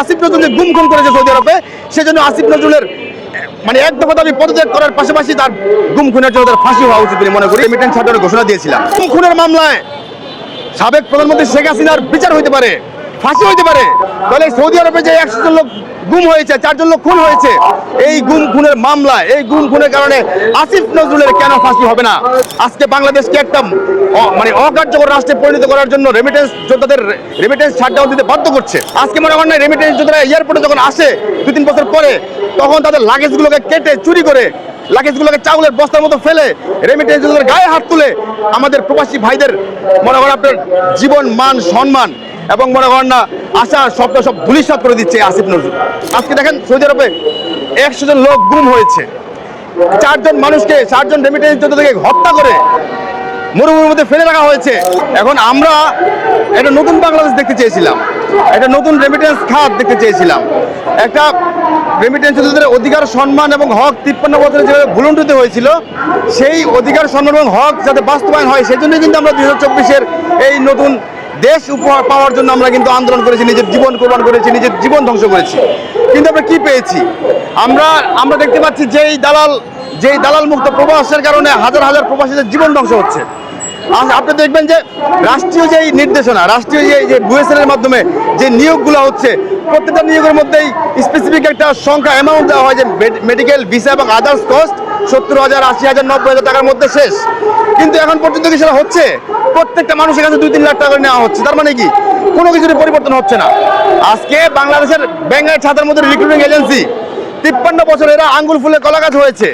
আসিফ নজরুল যে গুম খুন করেছে সৌদি আরবে, সেজন্য আসিফ নজরুলের মানে এক দফা দাবি পদত্যাগ করার পাশাপাশি তার গুম খুনের জন্য তার ফাঁসি হওয়া উচিত বলে মনে করি। রেমিটেন্স ছাড়ানোর ঘোষণা দিয়েছিলাম। গুম খুনের মামলায় সাবেক প্রধানমন্ত্রী শেখ হাসিনার বিচার হইতে পারে, ফাঁসি হইতে পারে। তাহলে সৌদি আরবে যে 100 জন লোক গুম হয়েছে, 4 জন লোক খুন হয়েছে, এই গুম খুনের মামলায়, এই গুম খুনের কারণে আসিফ নজরুলের কেন ফাঁসি হবে না? আজকে বাংলাদেশকে একটা মানে অকার্যকর রাষ্ট্রে পরিণত করার জন্য রেমিটেন্স যোদ্ধাদের রেমিটেন্স শাটডাউন দিতে বাধ্য করছে। আজকে মনে করেন রেমিটেন্স যোদ্ধারা এয়ারপোর্টে যখন আসে 2-3 বছর পরে, তখন তাদের লাগেজগুলোকে কেটে চুরি করে, লাগেজগুলোকে চাউলের বস্তার মতো ফেলে রেমিটেন্স যোদ্ধাদের গায়ে হাত তুলে আমাদের প্রবাসী ভাইদের মনে করেন আপনার জীবন, মান, সম্মান এবং মনে করেন না আশা স্বপ্ন সব ধূলিসাৎ করে দিচ্ছে আসিফ নজরুল। আজকে দেখেন সৌদি আরবে 100 জন লোক গুম হয়েছে, 4 জন মানুষকে, 4 জন রেমিটেন্স যোদ্ধাকে হত্যা করে মরুভূমির মধ্যে ফেলে রাখা হয়েছে। এখন আমরা একটা নতুন বাংলাদেশ দেখতে চেয়েছিলাম, একটা নতুন রেমিটেন্স খাত দেখতে চেয়েছিলাম, একটা রেমিটেন্স যোদ্ধাদের অধিকার, সম্মান এবং হক 53 বছরে যেভাবে ভুলুণ্ঠিত হয়েছিল, সেই অধিকার, সম্মান এবং হক যাতে বাস্তবায়ন হয়, সেই জন্যই কিন্তু আমরা 2024-এর এই নতুন দেশ উপহার পাওয়ার জন্য আমরা কিন্তু আন্দোলন করেছি, নিজের জীবন কোরবান করেছি, নিজের জীবন ধ্বংস করেছি। কিন্তু আমরা কি পেয়েছি? আমরা দেখতে পাচ্ছি যেই দালাল মুক্ত প্রবাসের কারণে হাজার হাজার প্রবাসীদের জীবন ধ্বংস হচ্ছে। আপনি দেখবেন যে রাষ্ট্রীয় যে নির্দেশনা, রাষ্ট্রীয় যে বুয়েসেলের মাধ্যমে যে নিয়োগগুলো হচ্ছে, প্রত্যেকটা নিয়োগের মধ্যেই স্পেসিফিক একটা সংখ্যা অ্যামাউন্ট দেওয়া হয় যে মেডিকেল, ভিসা এবং আদার্স কস্ট 70,000, 80,000, 90,000 টাকার মধ্যে শেষ। কিন্তু এখন পর্যন্ত কি সেটা হচ্ছে? প্রত্যেকটা মানুষের কাছে 2-3 লাখ টাকা করে নেওয়া হচ্ছে। তার মানে কি কোনো কিছুরই পরিবর্তন হচ্ছে না। আজকে বাংলাদেশের ব্যাংকের ছাতার মধ্যে রিক্রুটিং এজেন্সি 53 বছর এরা আঙ্গুল ফুলে কলা গাছ হয়েছে।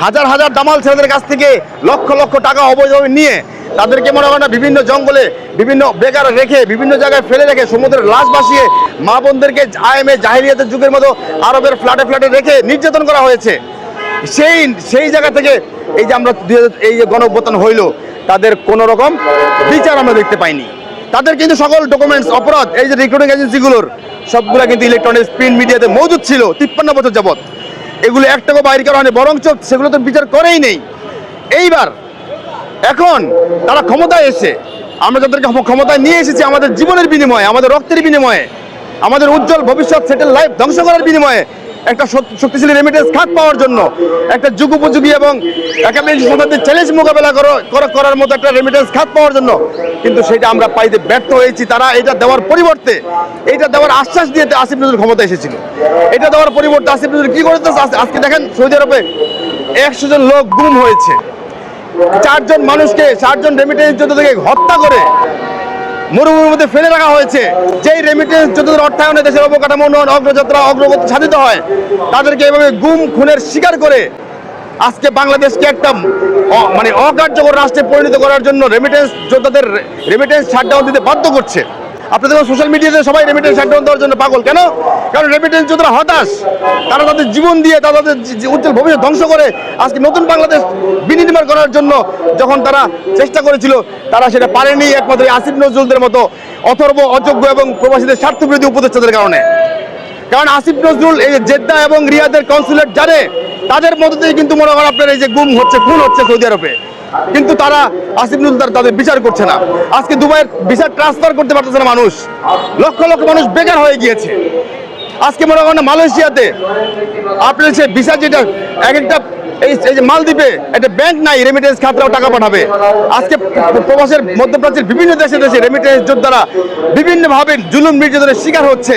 হাজার হাজার দামাল ছেলেদের কাছ থেকে লক্ষ লক্ষ টাকা অবৈধভাবে নিয়ে তাদেরকে মনে করেন বিভিন্ন জঙ্গলে, বিভিন্ন বেকার রেখে, বিভিন্ন জায়গায় ফেলে রেখে, সমুদ্রের লাশ ভাসিয়ে মা বোনদেরকে আইএমএ জাহিলিয়াতের যুগের মতো আরবের ফ্ল্যাটে ফ্ল্যাটে রেখে নির্যাতন করা হয়েছে। সেই জায়গা থেকে এই যে আমরা এই যে গণঅভ্যুত্থান হইল, তাদের কোনো রকম বিচার আমরা দেখতে পাইনি। তাদের কিন্তু সকল ডকুমেন্টস, অপরাধ, এই যে রিক্রুটিং এজেন্সিগুলোর সবগুলো কিন্তু ইলেকট্রনিক প্রিন্ট মিডিয়াতে মজুদ ছিল 53 বছর যাবৎ। এগুলো একটাও বাইরে করা হয়নি, বরঞ্চ সেগুলো তো বিচার করেই নেই। এইবার এখন তারা ক্ষমতায় এসে, আমরা যাদেরকে ক্ষমতায় নিয়ে এসেছি আমাদের জীবনের বিনিময়ে, আমাদের রক্তের বিনিময়ে, আমাদের উজ্জ্বল ভবিষ্যৎ সেটেল লাইফ ধ্বংস করার বিনিময়ে, একটা শক্তিশালী রেমিটেন্স খাত পাওয়ার জন্য, একটা যুগোপযোগী এবং একেবারে শতাব্দীর চ্যালেঞ্জ মোকাবেলা করার মতো একটা রেমিটেন্স খাত পাওয়ার জন্য, কিন্তু সেটা আমরা পাইতে ব্যর্থ হয়েছি। তারা এটা দেওয়ার পরিবর্তে, এটা দেওয়ার আশ্বাস দিয়ে আসিফ নজরুল ক্ষমতা এসেছিল, এটা দেওয়ার পরিবর্তে আসিফ নজরুল কি করতে? আজকে দেখেন সৌদি আরবে 100 জন লোক গুম হয়েছে, 4 জন মানুষকে, 4 জন রেমিটেন্স যোদ্ধাকে হত্যা করে মরুভূমির মধ্যে ফেলে রাখা হয়েছে। যেই রেমিটেন্স যোদ্ধাদের অর্থায়নে দেশের অবকাঠামো উন্নয়ন, অগ্রযাত্রা, অগ্রগতি সাধিত হয়, তাদেরকে এভাবে গুম খুনের শিকার করে আজকে বাংলাদেশকে একটা মানে অকার্যকর রাষ্ট্রে পরিণত করার জন্য রেমিটেন্স যোদ্ধাদের রেমিটেন্স শাটডাউন দিতে বাধ্য করছে। আপনাদের সোশ্যাল মিডিয়াতে সবাই রেমিটেন্স শাটডাউন দেওয়ার জন্য পাগল কেন? কারণ রেমিটেন্স যোদ্ধারা হতাশ, তারা তাদের জীবন দিয়ে তাদের উজ্জ্বল ভবিষ্যৎ ধ্বংস করে আজকে নতুন বাংলাদেশ বিনির্মাণ করার জন্য যখন তারা চেষ্টা করেছিল, তারা সেটা পারেনি একমাত্র আসিফ নজরুলদের মতো অথর্ব, অযোগ্য এবং প্রবাসীদের স্বার্থবিরোধী উপদেষ্টাদের কারণে। কারণ আসিফ নজরুল এই জেদ্দা এবং রিয়াদের কনসুলেট জানে, তাদের মধ্যেই কিন্তু মনে করেন আপনার এই যে গুম হচ্ছে, খুন হচ্ছে সৌদি আরবে, কিন্তু তারা আসিফ নজরুল তাদের বিচার করছে না। আজকে দুবাইয়ের ভিসা ট্রান্সফার করতে পারতেছে না মানুষ, লক্ষ লক্ষ মানুষ বেকার হয়ে গিয়েছে। আজকে মনে করেন মালয়েশিয়াতে আপনার সে ভিসা যেটা এক একটা এই যে মালদ্বীপে একটা ব্যাংক নাই, রেমিটেন্স খাতরাও টাকা পাঠাবে। আজকে প্রবাসের মধ্যপ্রাচ্যের বিভিন্ন দেশে রেমিটেন্স যোদ্ধারা বিভিন্নভাবে জুলুম নির্যাতনের শিকার হচ্ছে।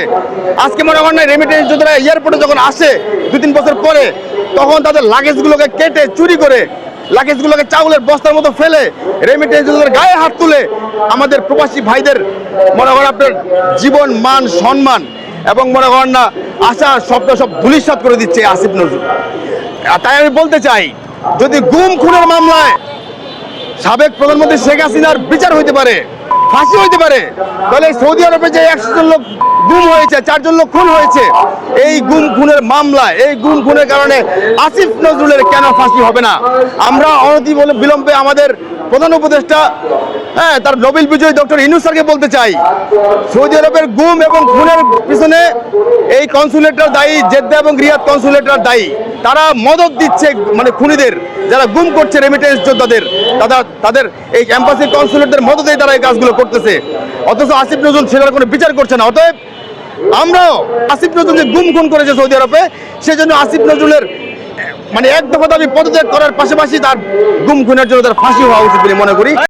আজকে মনে করেন রেমিটেন্স যোদ্ধারা এয়ারপোর্টে যখন আসে 2-3 বছর পরে, তখন তাদের লাগেজগুলোকে কেটে চুরি করে, লাগেজগুলোকে চাউলের বস্তার মতো ফেলে রেমিটেন্স যোদ্ধাদের গায়ে হাত তুলে আমাদের প্রবাসী ভাইদের মনে করেন আপনার জীবন, মান, সম্মান এবং মনে করেন না আশা স্বপ্ন সব ধূলিসাৎ করে দিচ্ছে আসিফ নজরুল। তাই আমি বলতে চাই, যদি গুম খুনের মামলায় সাবেক প্রধানমন্ত্রী শেখ হাসিনার বিচার হইতে পারে, ফাঁসি হইতে পারে, তাহলে সৌদি আরবে যে 100 জন লোক গুম হয়েছে, 4 জন লোক খুন হয়েছে, এই গুম খুনের মামলায়, এই গুম খুনের কারণে আসিফ নজরুলের কেন ফাঁসি হবে না? আমরা অনতি বিলম্বে আমাদের প্রধান উপদেষ্টা, তার নোবেল বিজয়ী ডক্টর ইউনূস স্যারকে বলতে চাই, সৌদি আরবের গুম এবং খুনের পিছনে এই কনসুলেটরা দায়ী, জেদ্দা এবং রিয়াদ কনসুলেটরা দায়ী। তারা মদত দিচ্ছে মানে খুনিদের, যারা গুম করছে রেমিটেন্স যোদ্ধাদের, তাদের এই এম্বাসি কনসুলেটদের মদতেই তারা এই কাজগুলো করতেছে। অথচ আসিফ নজরুল সেটার কোনো বিচার করছে না। অতএব আমরাও আসিফ নজরুলকে গুম খুন করেছে সৌদি আরবে, সেজন্য আসিফ নজরুলের মানে এক দফা দাবি পদত্যাগ করার পাশাপাশি তার গুম খুনের জন্য তার ফাঁসি হওয়া উচিত বলে মনে করি।